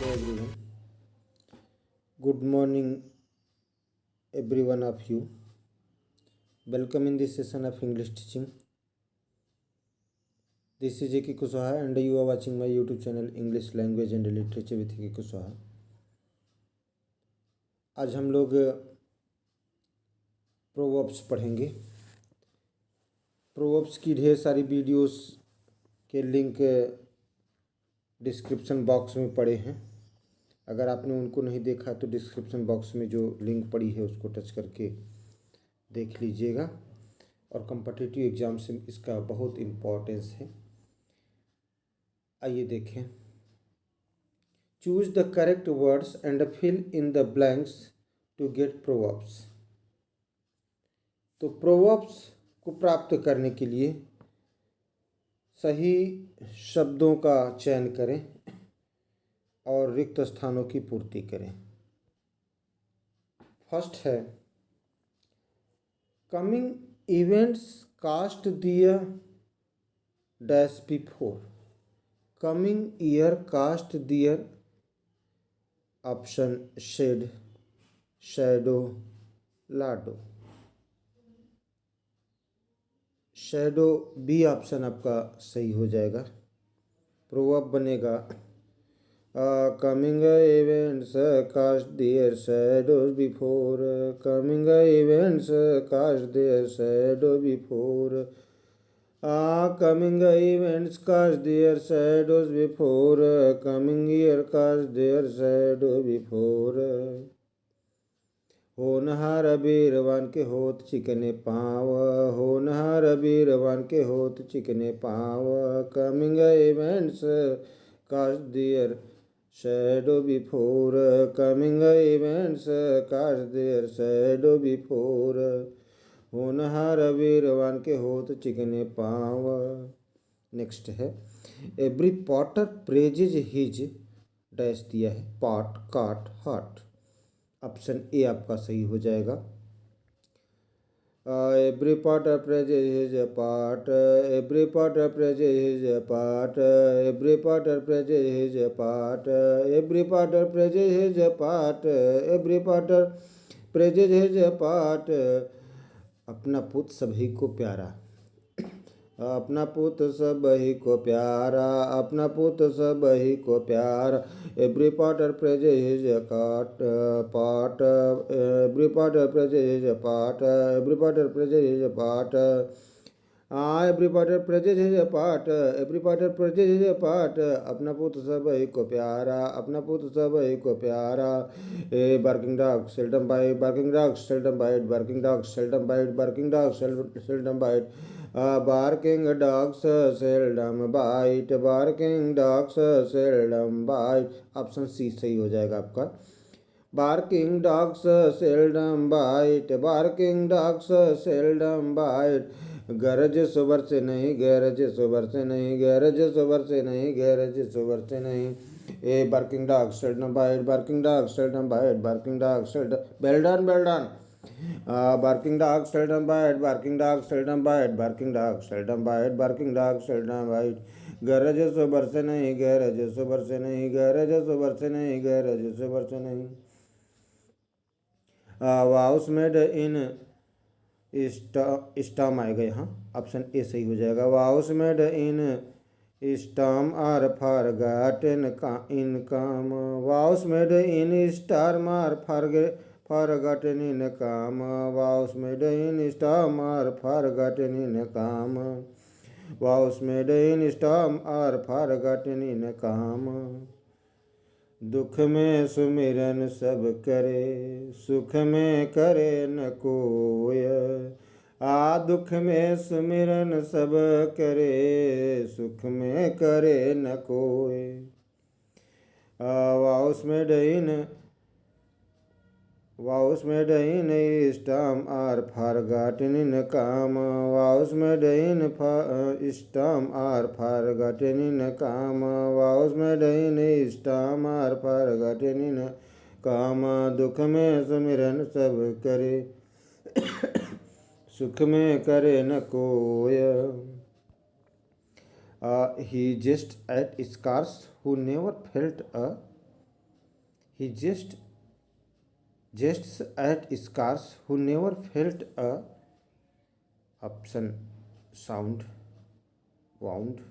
everyone. Good morning, every one of you. Welcome in this session of English teaching. This is A.K. Kuswaha and you are watching my YouTube channel English Language and Literature with A.K. Kuswaha. आज हम लोग proverbs पढ़ेंगे। Proverbs की ढेर सारी videos के link description box में पड़े हैं। अगर आपने उनको नहीं देखा तो डिस्क्रिप्शन बॉक्स में जो लिंक पड़ी है उसको टच करके देख लीजिएगा। और कॉम्पिटिटिव एग्ज़ाम से इसका बहुत इम्पोर्टेंस है। आइए देखें। Choose the correct words and fill in the blanks to get proverbs. तो प्रोवर्ब्स को प्राप्त करने के लिए सही शब्दों का चयन करें और रिक्त स्थानों की पूर्ति करें। फर्स्ट है coming events cast their dash before. Coming year cast their option shade shadow लाडो। शैडो बी ऑप्शन आपका सही हो जाएगा। प्रोवर्ब बनेगा coming events cast their shadows before. Coming events cast their shadow before. Coming events cast their shadows before. Coming year cast their shadow before. होनहार वीरवान के होत चिकने पाँव। होनहार वीरवान के होत चिकने पाँव। Coming events cast their shadow before. Coming events cast their shadow before. होनहार वीरवान के होत चिकने पाँव। नेक्स्ट है every potter praises his dash दिया है पॉट काट हार्ट। ऑप्शन ए आपका सही हो जाएगा। Every potter praises his part. Every potter praises his part. Every potter praises his part. Every potter praises his part. Every potter praises his part. अपना पुत सभी को प्यारा। अपना पुत सबही को प्यारा। अपना पुत सबही को प्यारा। एवरी पॉटर प्रेजेज हिज काट part. Every potter praises his part. Every potter praises his part. Every potter praises his part. Every potter praises his part. अपना पुत सबही को प्यारा। अपना पुत सबही को प्यारा। A barking dog seldom bite. Barking dog seldom bite. Barking dog seldom bite. Barking dog seldom bite. Barking dogs seldom bite. Barking dogs seldom bite. Option C सही हो जाएगा आपका। Barking dogs seldom bite. Barking dogs seldom bite. गरज सुबर से नहीं गरज सुबर से नहीं गरज सुबर से नहीं गरज सुबर से नहीं। ए barking dogs seldom bite. Barking dogs seldom bite. Barking dogs seldom well done well done. Barking dog seldom bite. Barking dog seldom bite. Barking dog seldom bite. Barking dog seldom bite. गरज सुबर से नहीं गरज सुबर से नहीं गरज सुबर से नहीं गरज सुबर से नहीं। वाउस मेड इन स्टॉम आएगा यहाँ। ऑप्शन ए सही हो जाएगा। Vows made in storm are forgotten in calm. Vows made in storm are forgotten in calm. Vows made in storm are forgotten in calm. Vows made in storm are forgotten in calm. दुख में सुमिरन सब करे सुख में करे न कोय। दुख में सुमिरन सब करे सुख में करे न कोय। Vows made in Vows made in storm are forgotten in calm. Vows made in storm are forgotten in calm. Vows made in storm are forgotten in calm. दुख में सुमिरन सब करे सुख में करे न कोय। He just at scars who never felt a he jests at scars who never felt a option sound wound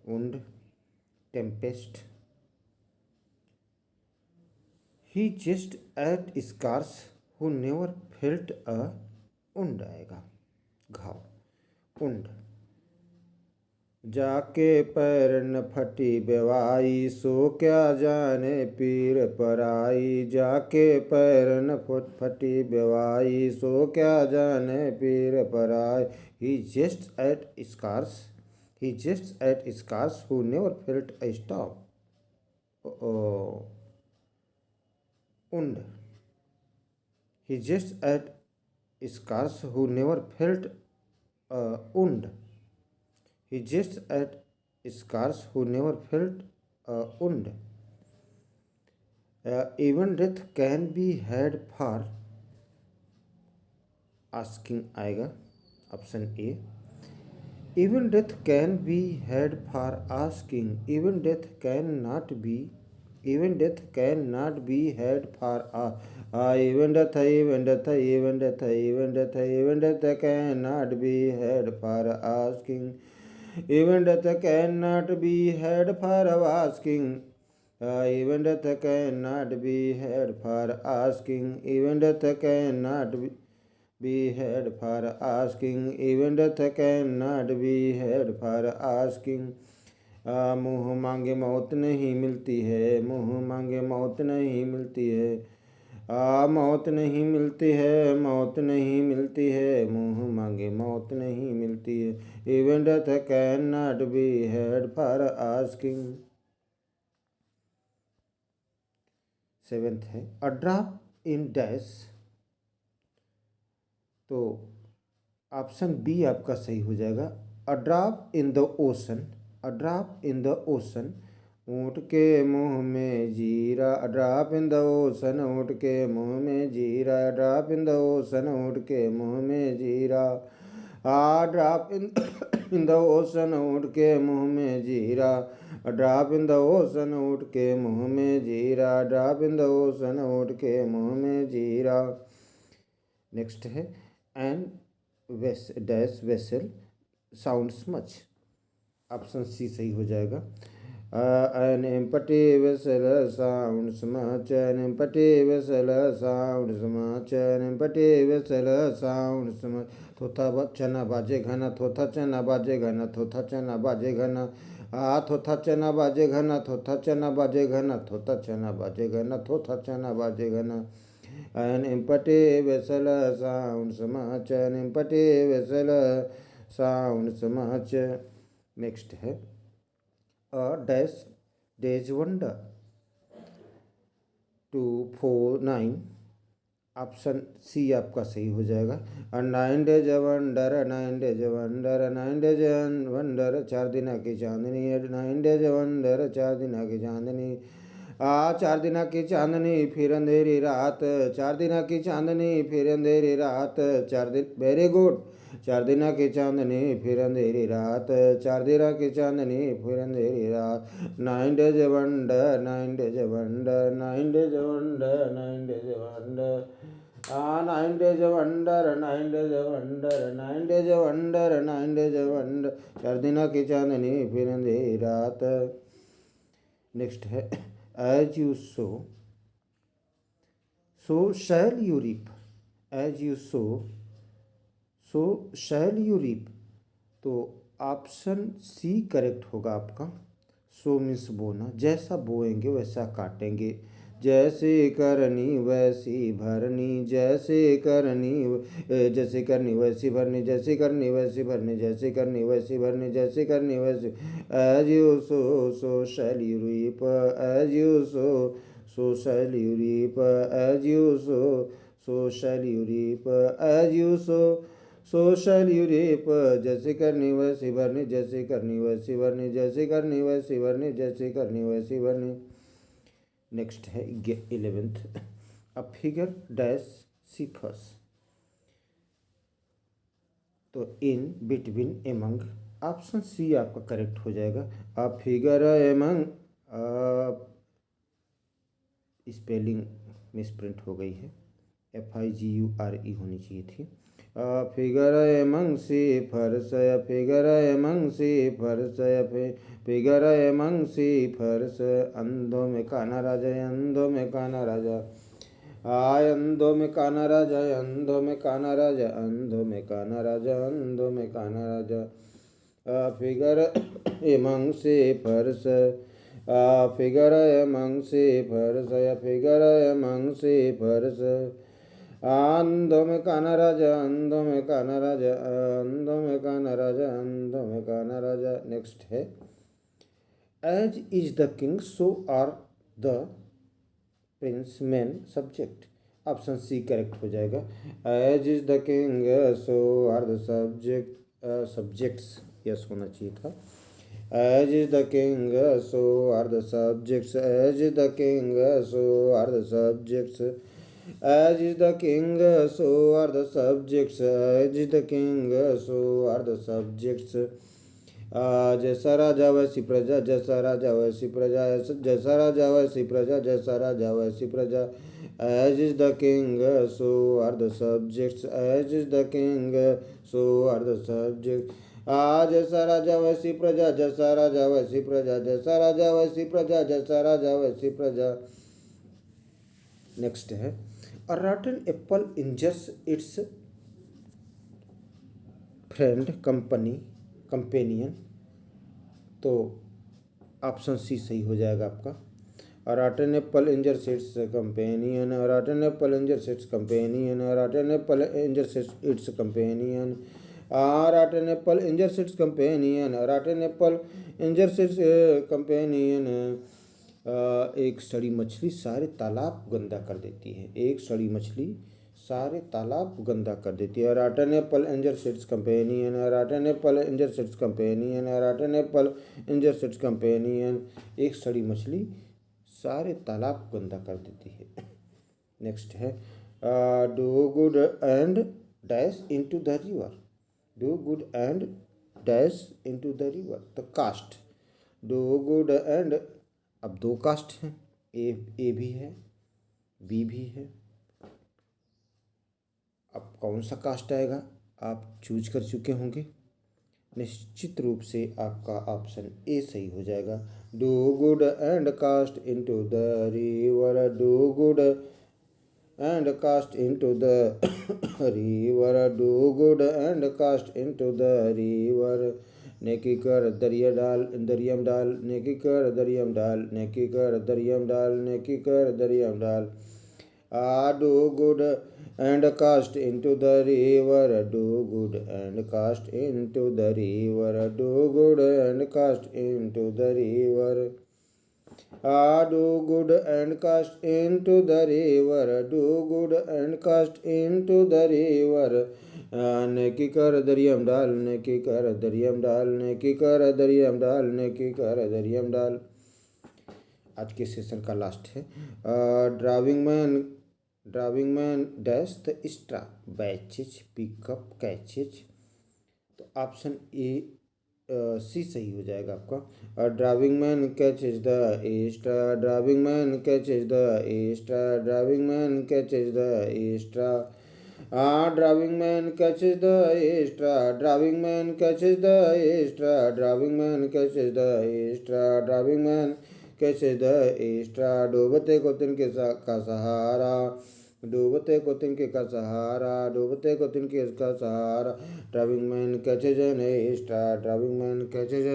wound tempest. He jests at scars who never felt a wound आएगा घाव wound. जाके पैर न फटी बेवाई सो क्या जाने पीर पराई। जाके पैर न फटी बेवाई सो क्या जाने पीर पराई। He jests at scars. He jests at scars who never felt a storm. Und. He jests at scars who never felt a wound. He jests at scars who never felt a wound. Even death can be had for asking आएगा option A. Even death can be had for asking. Even death cannot be. Even death cannot be had for even death cannot be had for asking. Even death cannot be had for asking. Even death cannot be had for asking. Even death cannot be had for asking. Even death cannot be had for asking. मुँह मांगे मौत नहीं मिलती है। मुँह मांगे मौत नहीं मिलती है। मौत नहीं मिलती है। मौत नहीं मिलती है। मुँह मांगे मौत नहीं मिलती है। Even death cannot be had for asking. 7th है a drop in dash. तो ऑप्शन बी आपका सही हो जाएगा a drop in the ocean. A drop in the ocean. ऊँट के मुँह में जीरा. A drop in the ocean. ऊँट के मुँह में जीरा. A drop in the ocean. ऊँट के मुँह में जीरा. A drop in the ocean. ऊँट के मुँह में जीरा. A drop in the ocean. ऊँट के मुँह में जीरा. A drop in the ocean. ऊँट के मुँह में जीरा. नेक्स्ट है and dash vessel sounds much. Option C सही हो जाएगा. An empty vessel sounds much. An empty vessel sounds much. An empty vessel sounds much. थोथा चना बाजे घना. थोथा चना बाजे घना. थोथा चना बाजे घना. थोथा चना बाजे घना. थोथा चना बाजे घना. थोथा चना बाजे घना. थोथा चना बाजे घना. An empty vessel sounds much. An empty vessel sounds much. Next है a dash days wonder 249. Option C आपका सही हो जाएगा. 9 days wonder. 9 days wonder. 9 days wonder. 4 दिन की चांदनी. 9 days वंडर. 4 दिन की चांदनी. 4 दिन की चांदनी फिर अंधेरी रात. 4 दिन की चांदनी फिर अंधेरी रात. 4 दिन वेरी गुड. 4 दिन की चांदनी फिर अंधेरी रात. 4 दिन की चांदनी फिर अंधेरी रात. 9 days wonder. 9 days wonder. 9 days wonder. 9 days wonder. 9 days wonder. 9 days wonder. 9 days wonder. 9 days wonder. 4 दिन की चांदनी फिर अंधेरी रात. नेक्स्ट है as you sow so shall you reap. as you sow so shall you reap. तो option C correct होगा आपका. So means बोना. जैसा बोएंगे वैसा काटेंगे. जैसे करनी वैसी भरनी. जैसे करनी जैसे करनी वैसी भरनी. जैसे करनी वैसी भरनी. जैसे करनी वैसी भरनी. जैसे करनी वैसी. As you sow so shall you reap. As you sow so shall you reap. As you sow so shall you reap. As you sow so shall you reap. जैसे करनी वैसी भरनी. जैसे करनी वैसी भरनी. जैसे करनी वैसी भरनी. जैसे करनी वैसी भरनी. नेक्स्ट है 11th a figure dash ciphers. तो in between among. Option C आपका करेक्ट हो जाएगा. A figure among spelling misprint हो गई है, FIGURE होनी चाहिए थी। फिगर मंगसी फर्श, फिगर मंगसी फर्श, फिगर मंगसी फर्श, अंधों में काना राजा, अंधों में काना राजा, आय अंधों में काना राजा, अंधों में काना राजा, अंधों में काना राजा, अंधों में काना राजा। फिगर मंगसी फर्श, फिगर मंगसी फर्श, फिगर मंगसी फर्श, अंधों में काना राजा, अंधों में काना राजा, अंधों में काना राजा, अंधों में काना राजा। नेक्स्ट है as is the king so are the prince men subject. Option C correct हो जाएगा। As is the king so are the subjects yes होना चाहिए था। As is the king so are the subjects, as is the king so are the subjects, as is the king so are the subjects, as is the king so are the subjects। जैसा राजा वैसी प्रजा, जैसा राजा वैसी प्रजा, जैसा राजा वैसी प्रजा, जैसा राजा वैसी प्रजा। as is the king so are the subjects, as is the king so are the subjects। जैसा राजा वैसी प्रजा, जैसा राजा वैसी प्रजा, जैसा राजा वैसी प्रजा, जैसा राजा वैसी प्रजा। नेक्स्ट है A rotten apple injures its friend companion। तो ऑप्शन सी सही हो जाएगा आपका। A rotten apple injures its companion, a rotten apple injures its companion, a rotten apple injures its companion, a rotten apple injures its companion, a rotten apple injures its companion। एक सड़ी मछली सारे तालाब गंदा कर देती है, एक सड़ी मछली सारे तालाब गंदा कर देती है। रॉटन Apple इंजर्स it's companion, रॉटन Apple इंजर्स it's companion, रॉटन Apple इंजर्स it's companion. एक सड़ी मछली सारे तालाब गंदा कर देती है। नेक्स्ट है do good and dash into the river, do good and dash into the river. The cast, do good and, अब दो कास्ट हैं, ए भी है बी भी है, अब कौन सा कास्ट आएगा आप चूज कर चुके होंगे। निश्चित रूप से आपका ऑप्शन ए सही हो जाएगा। Do good and cast into the river, do good and cast into the river, do good and cast into the river. नेकी कर दरिया डाल, दरियम डाल, नेकी कर दरियम डाल, नेकी कर दरियम डाल, नेकी कर दरियम डाल। Do good and cast into the river, do good and cast into the river, do good and cast into the river. Do good and cast into the river, do good and cast into the river. नेकी कर दरियम डाल, नेकी कर दरियम डाल, नेकी कर दरियम डाल, नेकी कर दरियम डाल। आज के सेशन का लास्ट है driving man dash the extra batches pickup catches. तो ऑप्शन ए सी सही हो जाएगा आपका। Driving man catches the extra, drowning man catches the extra, drowning man catches the extra. Drowning man catches the extra, drowning man catches the extra, drowning man catches the extra, drowning man catches the extra. डूबते को तिनके का सहारा, डूबते को तिनके का सहारा, डूबते को तिनके का सहारा। Drowning man catches an extra, drowning man catches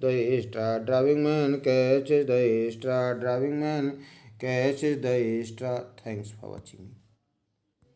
the extra, drowning man catches the extra, drowning man catches the extra. Thanks for watching.